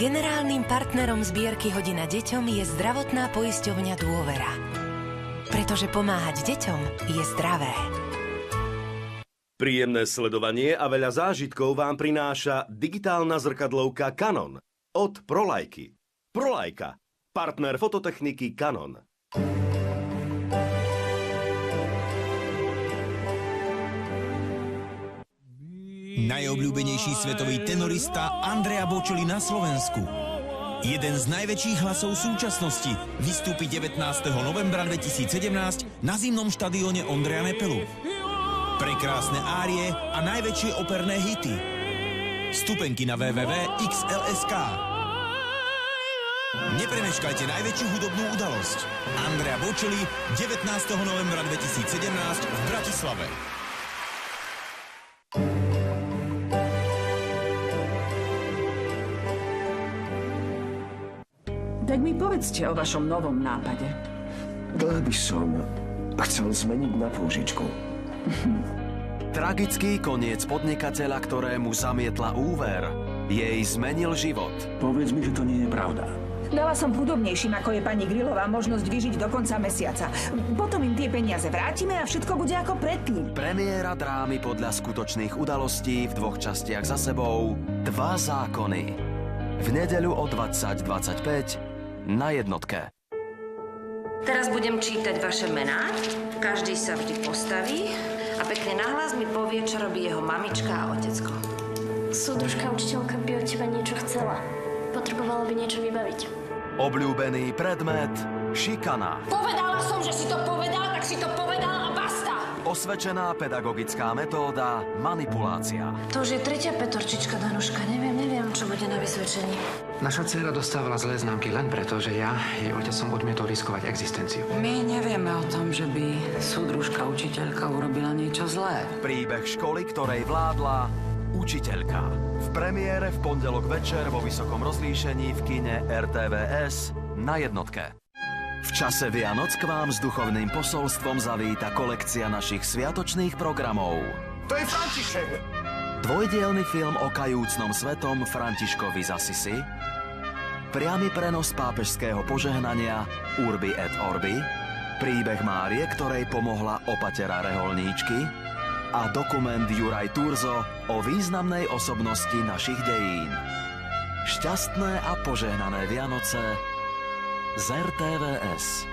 Generálnym partnerom zbierky Hodina deťom je zdravotná poisťovňa Dôvera. Pretože pomáhať deťom je zdravé. Príjemné sledovanie a veľa zážitkov vám prináša digitálna zrkadlovka Canon od Prolajky. Prolajka, partner fototechniky Canon. Najobľúbenejší svetový tenorista Andrea Bocelli na Slovensku. Jeden z najväčších hlasov súčasnosti vystúpi 19. novembra 2017 na zimnom štadióne Ondreja Nepelu. Prekrásne árie a najväčšie operné hity. Vstupenky na www.xl.sk. Nepremeškajte najväčšiu hudobnú udalosť. Andrea Bocelli 19. novembra 2017 v Bratislave. Tak mi povedzte o vašom novom nápade. Dlho by som chcel zmeniť na pôžičku. Tragický koniec podnikateľa, ktorému zamietla úver, jej zmenil život. Povedz mi, že to nie je pravda. Dala som chudobnejším, ako je pani Grilová, možnosť vyžiť do konca mesiaca. Potom im tie peniaze vrátime a všetko bude ako predtým. Premiéra drámy podľa skutočných udalostí v 2 častiach za sebou. 2 zákony. V nedeľu o 20:25 na Jednotke. Teraz budem čítať vaše mená. Každý sa vždy postaví a pekne nahlas mi povie, čo robí jeho mamička a otecko. Súdružka učiteľka by od teba niečo chcela. Potrebovala by niečo vybaviť. Obľúbený predmet šikana. Povedala som, že si to povedal, tak si to povedal a basta! Osvedčená pedagogická metóda manipulácia. To už je 3. petorčička, Danuška. Neviem, čo bude na vysvedčení. Naša dcéra dostávala zlé známky len preto, že ja, jej otec, som odmietol riskovať existenciu. My nevieme o tom, že by súdružka učiteľka urobila niečo zlé. Príbeh školy, ktorej vládla učiteľka. V premiére v pondelok večer vo vysokom rozlíšení v kine RTVS na Jednotke. V čase Vianoc k vám s duchovným posolstvom zavíta kolekcia našich sviatočných programov. To je František! Dvojdielny film o kajúcnom svetom Františkovi z Assisi, priamy prenos pápežského požehnania Urbi et Orbi, príbeh Márie, ktorej pomohla opatera reholníčky a dokument Juraj Turzo o významnej osobnosti našich dejín. Šťastné a požehnané Vianoce z RTVS.